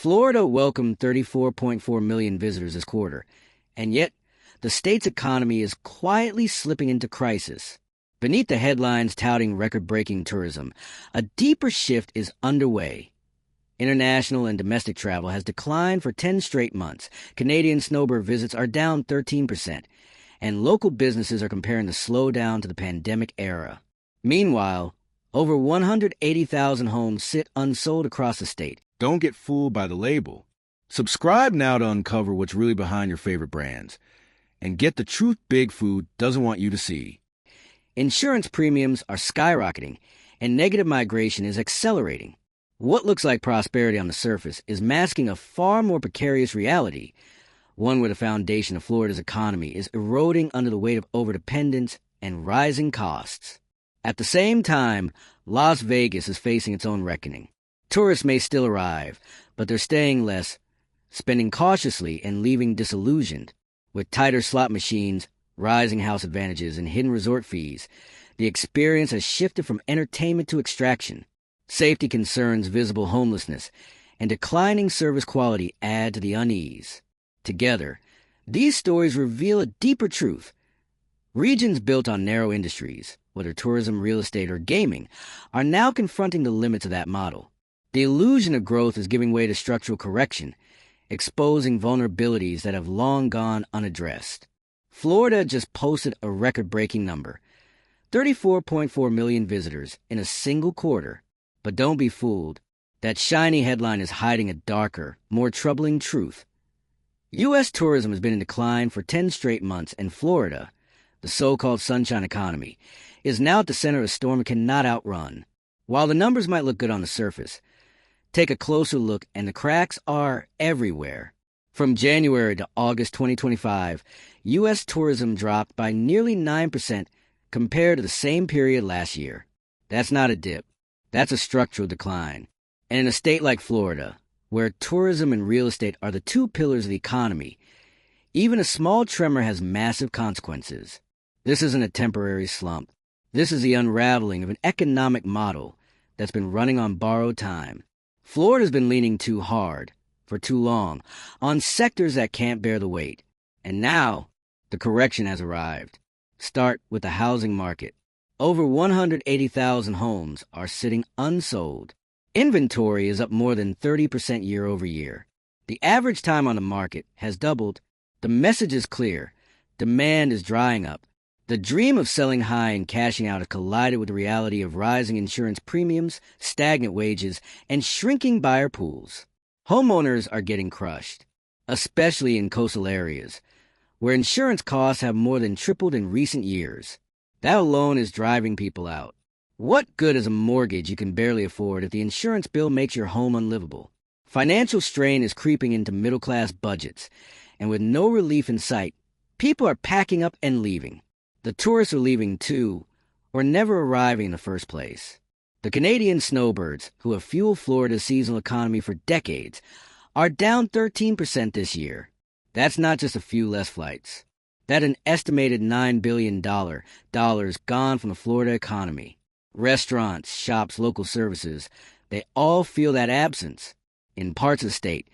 Florida welcomed 34.4 million visitors this quarter, and yet the state's economy is quietly slipping into crisis. Beneath the headlines touting record-breaking tourism, a deeper shift is underway. International and domestic travel has declined for 10 straight months. Canadian snowbird visits are down 13%, and local businesses are comparing the slowdown to the pandemic era. Meanwhile, over 180,000 homes sit unsold across the state. Don't get fooled by the label. Subscribe now to uncover what's really behind your favorite brands, and get the truth Big Food doesn't want you to see. Insurance premiums are skyrocketing, and negative migration is accelerating. What looks like prosperity on the surface is masking a far more precarious reality, one where the foundation of Florida's economy is eroding under the weight of overdependence and rising costs. At the same time, Las Vegas is facing its own reckoning. Tourists may still arrive, but they're staying less, spending cautiously and leaving disillusioned. With tighter slot machines, rising house advantages, and hidden resort fees, the experience has shifted from entertainment to extraction. Safety concerns, visible homelessness, and declining service quality add to the unease. Together, these stories reveal a deeper truth. Regions built on narrow industries, whether tourism, real estate, or gaming, are now confronting the limits of that model. The illusion of growth is giving way to structural correction, exposing vulnerabilities that have long gone unaddressed. Florida just posted a record-breaking number, 34.4 million visitors in a single quarter. But don't be fooled. That shiny headline is hiding a darker, more troubling truth. U.S. tourism has been in decline for 10 straight months, and Florida, the so-called sunshine economy, is now at the center of a storm it cannot outrun. While the numbers might look good on the surface, take a closer look and the cracks are everywhere. From January to August 2025, U.S. tourism dropped by nearly 9% compared to the same period last year. That's not a dip. That's a structural decline. And in a state like Florida, where tourism and real estate are the two pillars of the economy, even a small tremor has massive consequences. This isn't a temporary slump. This is the unraveling of an economic model that's been running on borrowed time. Florida's been leaning too hard, for too long, on sectors that can't bear the weight. And now, the correction has arrived. Start with the housing market. Over 180,000 homes are sitting unsold. Inventory is up more than 30% year over year. The average time on the market has doubled. The message is clear. Demand is drying up. The dream of selling high and cashing out has collided with the reality of rising insurance premiums, stagnant wages, and shrinking buyer pools. Homeowners are getting crushed, especially in coastal areas, where insurance costs have more than tripled in recent years. That alone is driving people out. What good is a mortgage you can barely afford if the insurance bill makes your home unlivable? Financial strain is creeping into middle-class budgets, and with no relief in sight, people are packing up and leaving. The tourists are leaving too, or never arriving in the first place. The Canadian snowbirds, who have fueled Florida's seasonal economy for decades, are down 13% this year. That's not just a few less flights. That's an estimated $9 billion gone from the Florida economy. Restaurants, shops, local services, they all feel that absence. In parts of the state,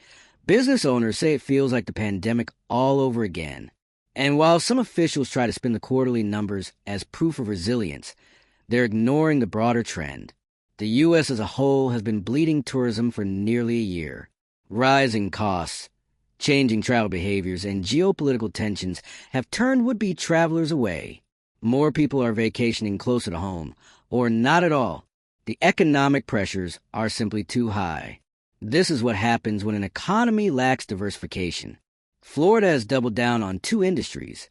business owners say it feels like the pandemic all over again. And while some officials try to spin the quarterly numbers as proof of resilience, they're ignoring the broader trend. The U.S. as a whole has been bleeding tourism for nearly a year. Rising costs, changing travel behaviors, and geopolitical tensions have turned would-be travelers away. More people are vacationing closer to home, or not at all. The economic pressures are simply too high. This is what happens when an economy lacks diversification. Florida has doubled down on two industries,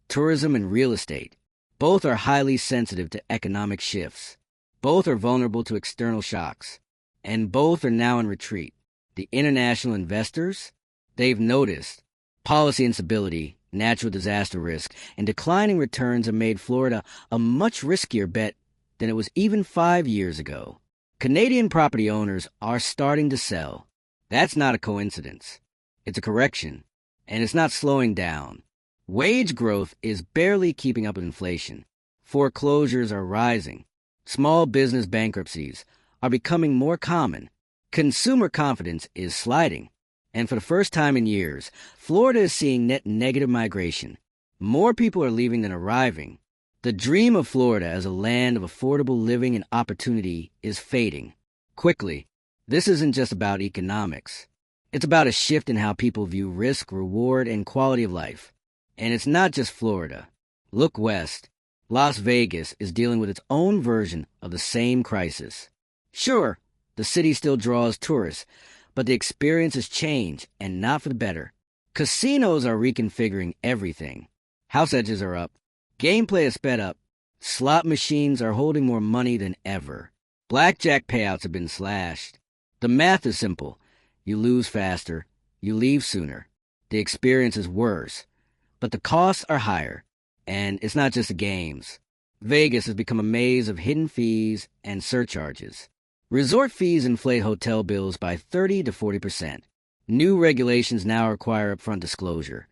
tourism and real estate. Both are highly sensitive to economic shifts. Both are vulnerable to external shocks. And both are now in retreat. The international investors, they've noticed. Policy instability, natural disaster risk, and declining returns have made Florida a much riskier bet than it was even 5 years ago. Canadian property owners are starting to sell. That's not a coincidence. It's a correction. And it's not slowing down. Wage growth is barely keeping up with inflation. Foreclosures are rising. Small business bankruptcies are becoming more common. Consumer confidence is sliding. And for the first time in years, Florida is seeing net negative migration. More people are leaving than arriving. The dream of Florida as a land of affordable living and opportunity is fading. Quickly, this isn't just about economics. It's about a shift in how people view risk, reward, and quality of life. And it's not just Florida. Look west. Las Vegas is dealing with its own version of the same crisis. Sure, the city still draws tourists, but the experience has changed, and not for the better. Casinos are reconfiguring everything. House edges are up. Gameplay is sped up. Slot machines are holding more money than ever. Blackjack payouts have been slashed. The math is simple. You lose faster. You leave sooner. The experience is worse. But the costs are higher. And it's not just the games. Vegas has become a maze of hidden fees and surcharges. Resort fees inflate hotel bills by 30 to 40%. New regulations now require upfront disclosure.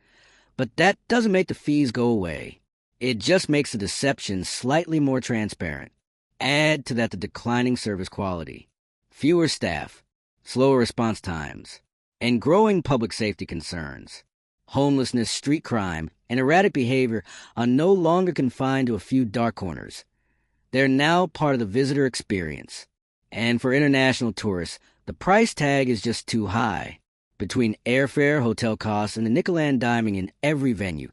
But that doesn't make the fees go away. It just makes the deception slightly more transparent. Add to that the declining service quality, fewer staff, slower response times, and growing public safety concerns. Homelessness, street crime, and erratic behavior are no longer confined to a few dark corners. They're now part of the visitor experience. And for international tourists, the price tag is just too high. Between airfare, hotel costs, and the nickel-and-diming in every venue,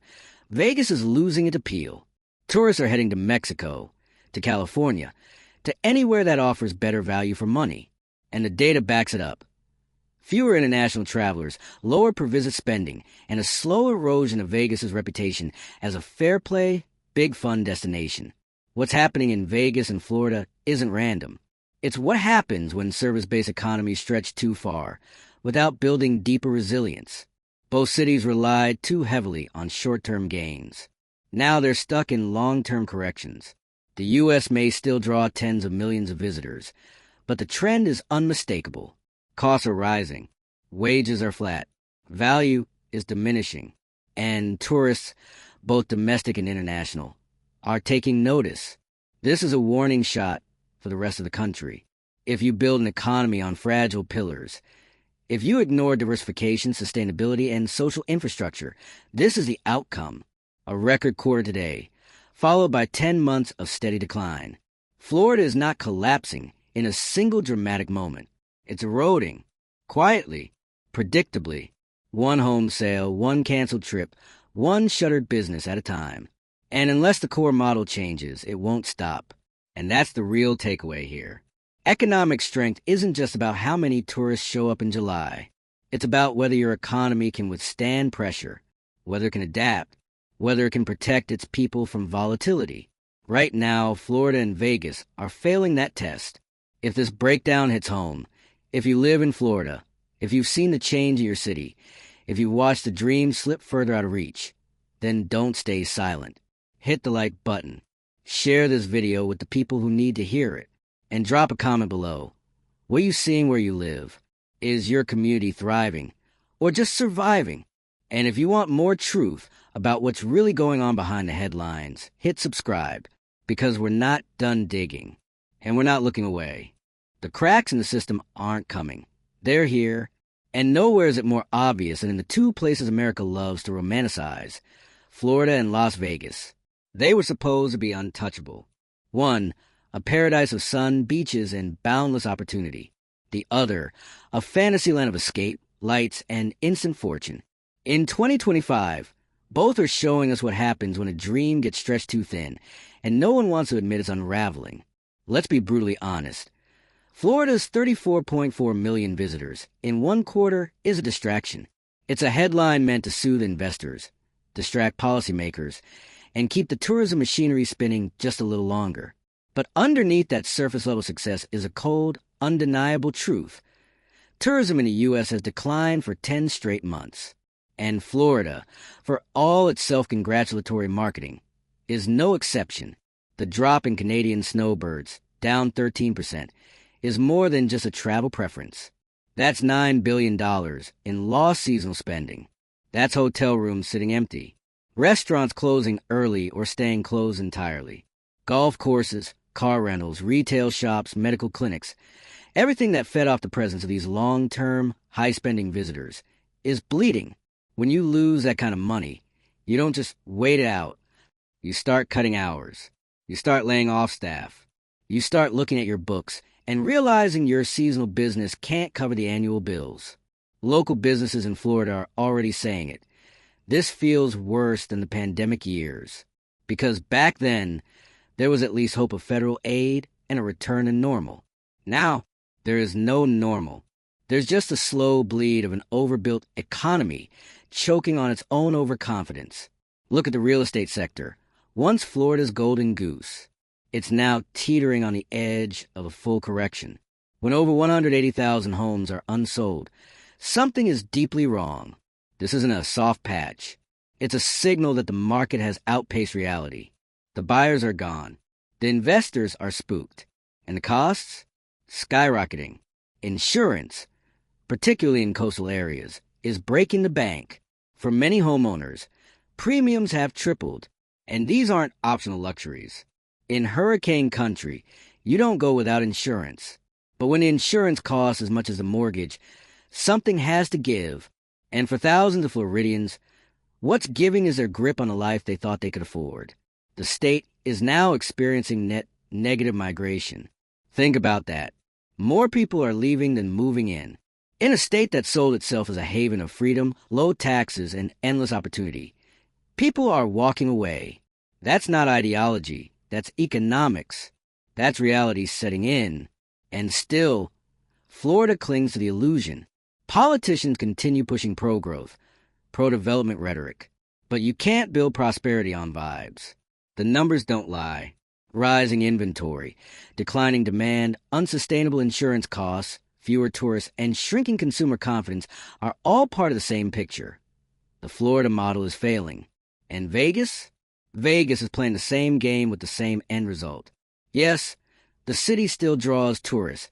Vegas is losing its appeal. Tourists are heading to Mexico, to California, to anywhere that offers better value for money. And the data backs it up. Fewer international travelers, lower per-visit spending, and a slow erosion of Vegas's reputation as a fair-play, big-fun destination. What's happening in Vegas and Florida isn't random. It's what happens when service-based economies stretch too far, without building deeper resilience. Both cities relied too heavily on short-term gains. Now they're stuck in long-term corrections. The U.S. may still draw tens of millions of visitors, but the trend is unmistakable. Costs are rising, wages are flat, value is diminishing, and tourists, both domestic and international, are taking notice. This is a warning shot for the rest of the country. If you build an economy on fragile pillars, if you ignore diversification, sustainability, and social infrastructure, this is the outcome. A record quarter today, followed by 10 months of steady decline. Florida is not collapsing in a single dramatic moment. It's eroding, quietly, predictably, one home sale, one canceled trip, one shuttered business at a time. And unless the core model changes, it won't stop. And that's the real takeaway here. Economic strength isn't just about how many tourists show up in July. It's about whether your economy can withstand pressure, whether it can adapt, whether it can protect its people from volatility. Right now, Florida and Vegas are failing that test. If this breakdown hits home, if you live in Florida, if you've seen the change in your city, if you've watched the dream slip further out of reach, then don't stay silent. Hit the like button. Share this video with the people who need to hear it. And drop a comment below. What are you seeing where you live? Is your community thriving or just surviving? And if you want more truth about what's really going on behind the headlines, hit subscribe, because we're not done digging and we're not looking away. The cracks in the system aren't coming. They're here, and nowhere is it more obvious than in the two places America loves to romanticize, Florida and Las Vegas. They were supposed to be untouchable. One, a paradise of sun, beaches, and boundless opportunity. The other, a fantasy land of escape, lights, and instant fortune. In 2025, both are showing us what happens when a dream gets stretched too thin, and no one wants to admit it's unraveling. Let's be brutally honest. Florida's 34.4 million visitors in one quarter is a distraction. It's a headline meant to soothe investors, distract policymakers, and keep the tourism machinery spinning just a little longer. But underneath that surface-level success is a cold, undeniable truth. Tourism in the U.S. has declined for 10 straight months. And Florida, for all its self-congratulatory marketing, is no exception. The drop in Canadian snowbirds, down 13%, is more than just a travel preference. That's $9 billion in lost seasonal spending. That's hotel rooms sitting empty, restaurants closing early or staying closed entirely, golf courses, car rentals, retail shops, medical clinics, Everything that fed off the presence of these long-term, high-spending visitors is bleeding. When you lose that kind of money, you don't just wait it out. You start cutting hours. You start laying off staff. You start looking at your books and realizing your seasonal business can't cover the annual bills. Local businesses in Florida are already saying it. This feels worse than the pandemic years, because back then, there was at least hope of federal aid and a return to normal. Now, there is no normal. There's just a slow bleed of an overbuilt economy choking on its own overconfidence. Look at the real estate sector. Once Florida's golden goose, it's now teetering on the edge of a full correction. When over 180,000 homes are unsold, something is deeply wrong. This isn't a soft patch. It's a signal that the market has outpaced reality. The buyers are gone. The investors are spooked. And the costs? Skyrocketing. Insurance, particularly in coastal areas, is breaking the bank. For many homeowners, premiums have tripled. And these aren't optional luxuries. In hurricane country, you don't go without insurance. But when the insurance costs as much as the mortgage, something has to give. And for thousands of Floridians, what's giving is their grip on a life they thought they could afford. The state is now experiencing net negative migration. Think about that. More people are leaving than moving in. In a state that sold itself as a haven of freedom, low taxes, and endless opportunity, people are walking away. That's not ideology. That's economics. That's reality setting in. And still, Florida clings to the illusion. Politicians continue pushing pro-growth, pro-development rhetoric. But you can't build prosperity on vibes. The numbers don't lie. Rising inventory, declining demand, unsustainable insurance costs, fewer tourists, and shrinking consumer confidence are all part of the same picture. The Florida model is failing. And Vegas? Vegas is playing the same game with the same end result. Yes, the city still draws tourists,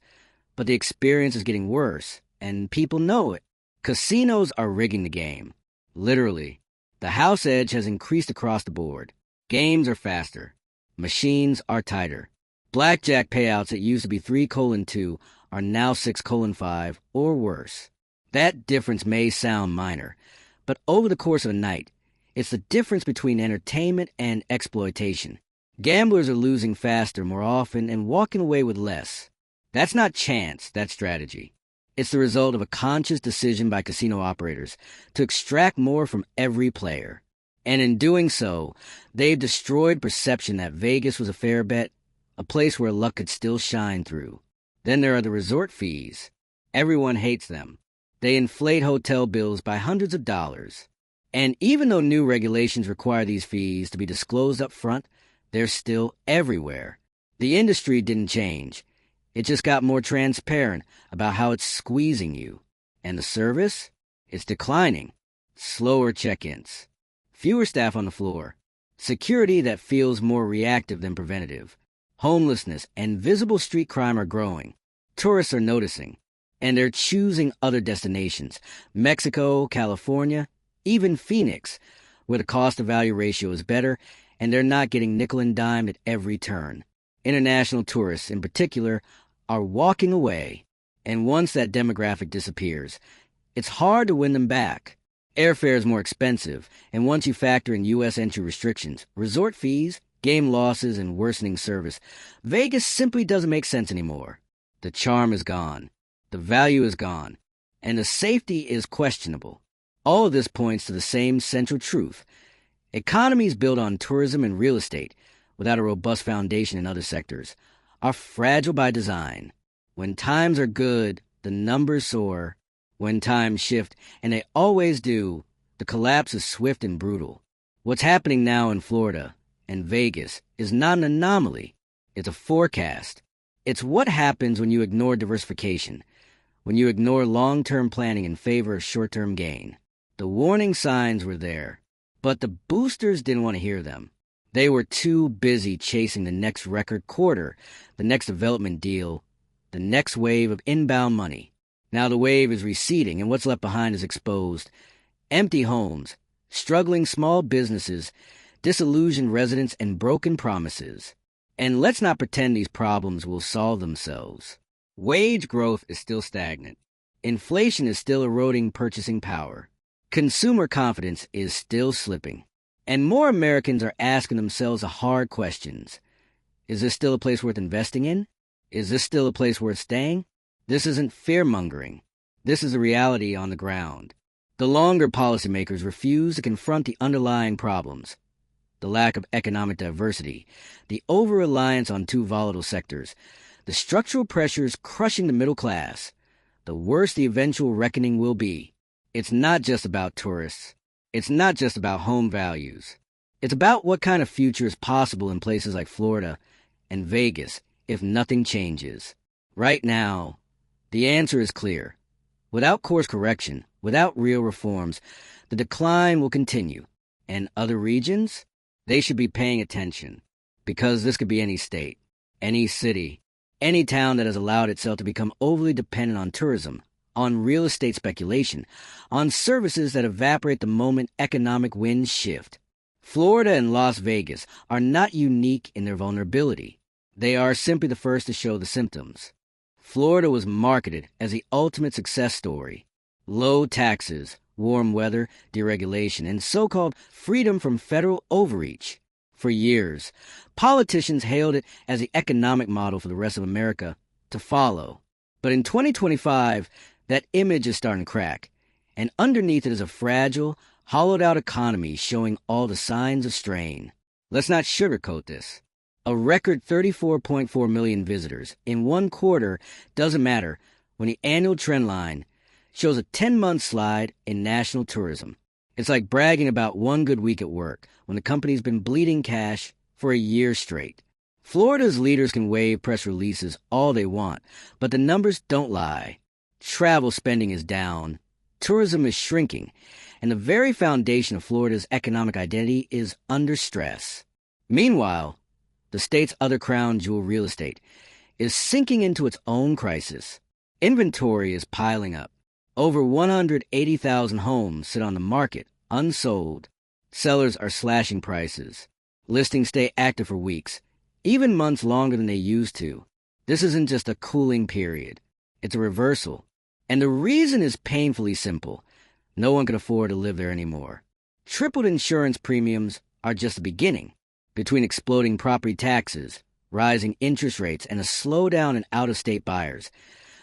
but the experience is getting worse, and people know it. Casinos are rigging the game. Literally. The house edge has increased across the board. Games are faster. Machines are tighter. Blackjack payouts that used to be 3:2 are now 6:5 or worse. That difference may sound minor, but over the course of a night, it's the difference between entertainment and exploitation. Gamblers are losing faster more often and walking away with less. That's not chance, that's strategy. It's the result of a conscious decision by casino operators to extract more from every player. And in doing so, they've destroyed perception that Vegas was a fair bet, a place where luck could still shine through. Then there are the resort fees. Everyone hates them. They inflate hotel bills by hundreds of dollars. And even though new regulations require these fees to be disclosed up front, they're still everywhere. The industry didn't change. It just got more transparent about how it's squeezing you. And the service? It's declining. Slower check-ins. Fewer staff on the floor. Security that feels more reactive than preventative. Homelessness and visible street crime are growing. Tourists are noticing. And they're choosing other destinations. Mexico, California, even Phoenix, where the cost-to-value ratio is better, and they're not getting nickel and dimed at every turn. International tourists, in particular, are walking away. And once that demographic disappears, it's hard to win them back. Airfare is more expensive, and once you factor in U.S. entry restrictions, resort fees, game losses, and worsening service, Vegas simply doesn't make sense anymore. The charm is gone. The value is gone. And the safety is questionable. All of this points to the same central truth. Economies built on tourism and real estate, without a robust foundation in other sectors, are fragile by design. When times are good, the numbers soar. When times shift, and they always do, the collapse is swift and brutal. What's happening now in Florida and Vegas is not an anomaly. It's a forecast. It's what happens when you ignore diversification, when you ignore long-term planning in favor of short-term gain. The warning signs were there, but the boosters didn't want to hear them. They were too busy chasing the next record quarter, the next development deal, the next wave of inbound money. Now the wave is receding, and what's left behind is exposed. Empty homes, struggling small businesses, disillusioned residents, and broken promises. And let's not pretend these problems will solve themselves. Wage growth is still stagnant. Inflation is still eroding purchasing power. Consumer confidence is still slipping. And more Americans are asking themselves the hard questions. Is this still a place worth investing in? Is this still a place worth staying? This isn't fear-mongering. This is a reality on the ground. The longer policymakers refuse to confront the underlying problems, the lack of economic diversity, the over-reliance on two volatile sectors, the structural pressures crushing the middle class, the worse the eventual reckoning will be. It's not just about tourists. It's not just about home values. It's about what kind of future is possible in places like Florida and Vegas if nothing changes. Right now, the answer is clear. Without course correction, without real reforms, the decline will continue. And other regions? They should be paying attention. Because this could be any state, any city, any town that has allowed itself to become overly dependent on tourism, on real estate speculation, on services that evaporate the moment economic winds shift. Florida and Las Vegas are not unique in their vulnerability. They are simply the first to show the symptoms. Florida was marketed as the ultimate success story. Low taxes, warm weather, deregulation, and so-called freedom from federal overreach. For years, politicians hailed it as the economic model for the rest of America to follow. But in 2025, that image is starting to crack, and underneath it is a fragile, hollowed-out economy showing all the signs of strain. Let's not sugarcoat this. A record 34.4 million visitors in one quarter doesn't matter when the annual trend line shows a 10-month slide in national tourism. It's like bragging about one good week at work when the company's been bleeding cash for a year straight. Florida's leaders can wave press releases all they want, but the numbers don't lie. Travel spending is down, tourism is shrinking, and the very foundation of Florida's economic identity is under stress. Meanwhile, the state's other crown jewel, real estate, is sinking into its own crisis. Inventory is piling up. Over 180,000 homes sit on the market, unsold. Sellers are slashing prices. Listings stay active for weeks, even months longer than they used to. This isn't just a cooling period. It's a reversal. And the reason is painfully simple. No one can afford to live there anymore. Tripled insurance premiums are just the beginning. Between exploding property taxes, rising interest rates, and a slowdown in out-of-state buyers,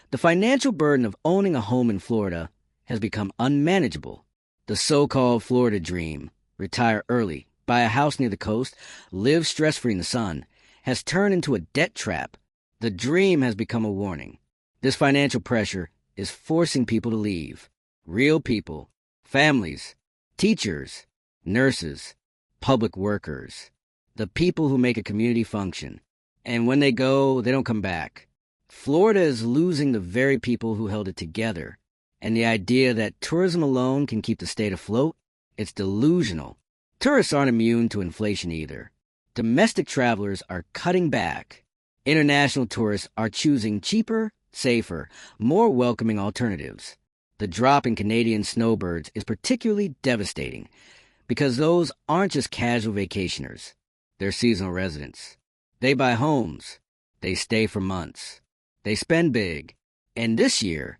the financial burden of owning a home in Florida has become unmanageable. The so-called Florida dream, retire early, buy a house near the coast, live stress-free in the sun, has turned into a debt trap. The dream has become a warning. This financial pressure is forcing people to leave. Real people, families, teachers, nurses, public workers, the people who make a community function. And when they go, they don't come back. Florida is losing the very people who held it together. And the idea that tourism alone can keep the state afloat, it's delusional. Tourists aren't immune to inflation either. Domestic travelers are cutting back. International tourists are choosing cheaper, safer, more welcoming alternatives. The drop in Canadian snowbirds is particularly devastating because those aren't just casual vacationers. They're seasonal residents. They buy homes. They stay for months. They spend big. And this year,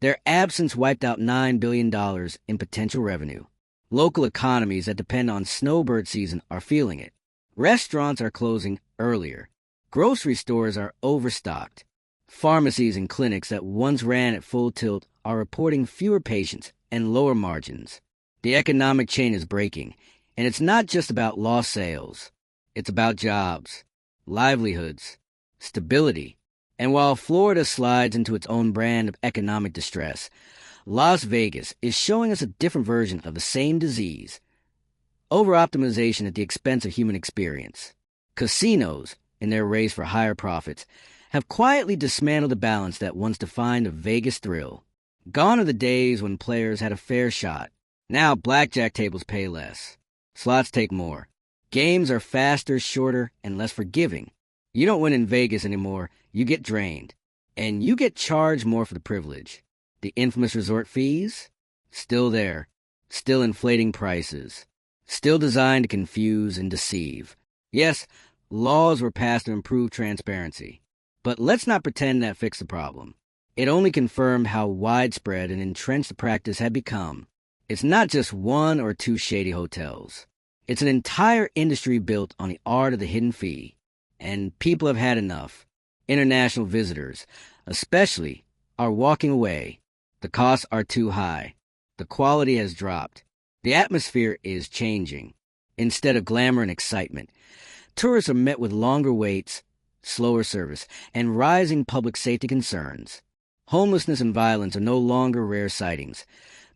their absence wiped out $9 billion in potential revenue. Local economies that depend on snowbird season are feeling it. Restaurants are closing earlier. Grocery stores are overstocked. Pharmacies and clinics that once ran at full tilt are reporting fewer patients and lower margins. The economic chain is breaking, and it's not just about lost sales. It's about jobs, livelihoods, stability. And while Florida slides into its own brand of economic distress, Las Vegas is showing us a different version of the same disease. Over-optimization at the expense of human experience. Casinos, in their race for higher profits, have quietly dismantled the balance that once defined a Vegas thrill. Gone are the days when players had a fair shot. Now blackjack tables pay less. Slots take more. Games are faster, shorter, and less forgiving. You don't win in Vegas anymore, you get drained. And you get charged more for the privilege. The infamous resort fees? Still there. Still inflating prices. Still designed to confuse and deceive. Yes, laws were passed to improve transparency. But let's not pretend that fixed the problem. It only confirmed how widespread and entrenched the practice had become. It's not just one or two shady hotels. It's an entire industry built on the art of the hidden fee. And people have had enough. International visitors, especially, are walking away. The costs are too high. The quality has dropped. The atmosphere is changing. Instead of glamour and excitement, tourists are met with longer waits, slower service, and rising public safety concerns. Homelessness and violence are no longer rare sightings.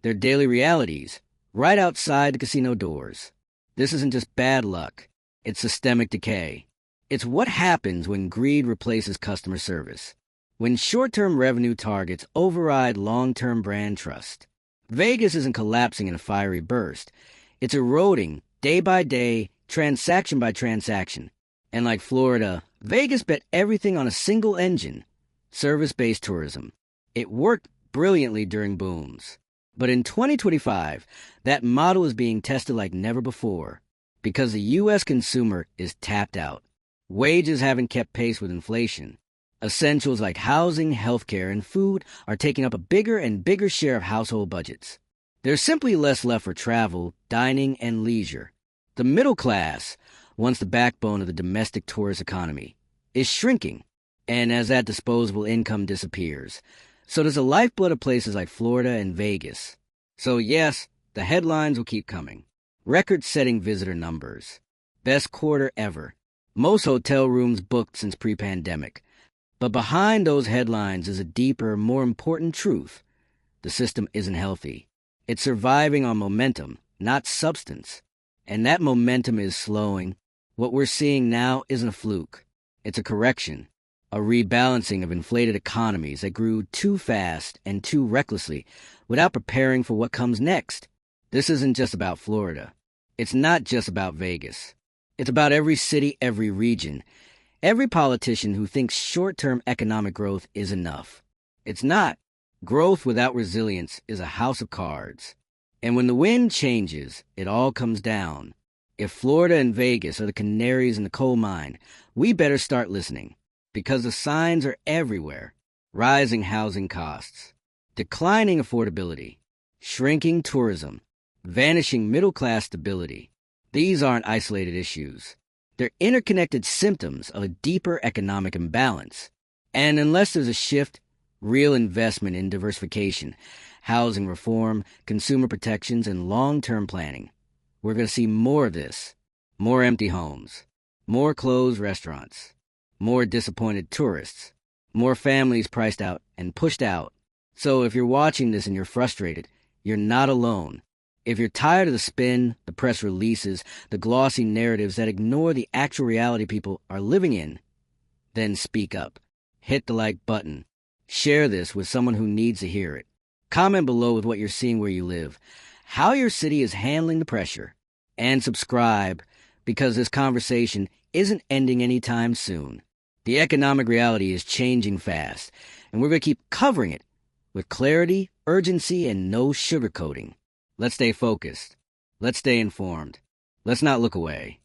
They're daily realities, right outside the casino doors. This isn't just bad luck. It's systemic decay. It's what happens when greed replaces customer service. When short-term revenue targets override long-term brand trust. Vegas isn't collapsing in a fiery burst. It's eroding day by day, transaction by transaction. And like Florida, Vegas bet everything on a single engine, service-based tourism. It worked brilliantly during booms. But in 2025, that model is being tested like never before because the U.S. consumer is tapped out. Wages haven't kept pace with inflation. Essentials like housing, healthcare, and food are taking up a bigger and bigger share of household budgets. There's simply less left for travel, dining, and leisure. The middle class, once the backbone of the domestic tourist economy, is shrinking. And as that disposable income disappears, so does the lifeblood of places like Florida and Vegas. So yes, the headlines will keep coming. Record-setting visitor numbers. Best quarter ever. Most hotel rooms booked since pre-pandemic. But behind those headlines is a deeper, more important truth. The system isn't healthy. It's surviving on momentum, not substance. And that momentum is slowing. What we're seeing now isn't a fluke. It's a correction. A rebalancing of inflated economies that grew too fast and too recklessly without preparing for what comes next. This isn't just about Florida. It's not just about Vegas. It's about every city, every region, every politician who thinks short-term economic growth is enough. It's not. Growth without resilience is a house of cards. And when the wind changes, it all comes down. If Florida and Vegas are the canaries in the coal mine, we better start listening. Because the signs are everywhere. Rising housing costs, declining affordability, shrinking tourism, vanishing middle-class stability. These aren't isolated issues. They're interconnected symptoms of a deeper economic imbalance. And unless there's a shift, real investment in diversification, housing reform, consumer protections, and long-term planning, we're going to see more of this. More empty homes, more closed restaurants, more disappointed tourists, more families priced out and pushed out. So if you're watching this and you're frustrated, you're not alone. If you're tired of the spin, the press releases, the glossy narratives that ignore the actual reality people are living in, then speak up. Hit the like button. Share this with someone who needs to hear it. Comment below with what you're seeing where you live, how your city is handling the pressure, and subscribe because this conversation isn't ending anytime soon. The economic reality is changing fast, and we're going to keep covering it with clarity, urgency, and no sugarcoating. Let's stay focused. Let's stay informed. Let's not look away.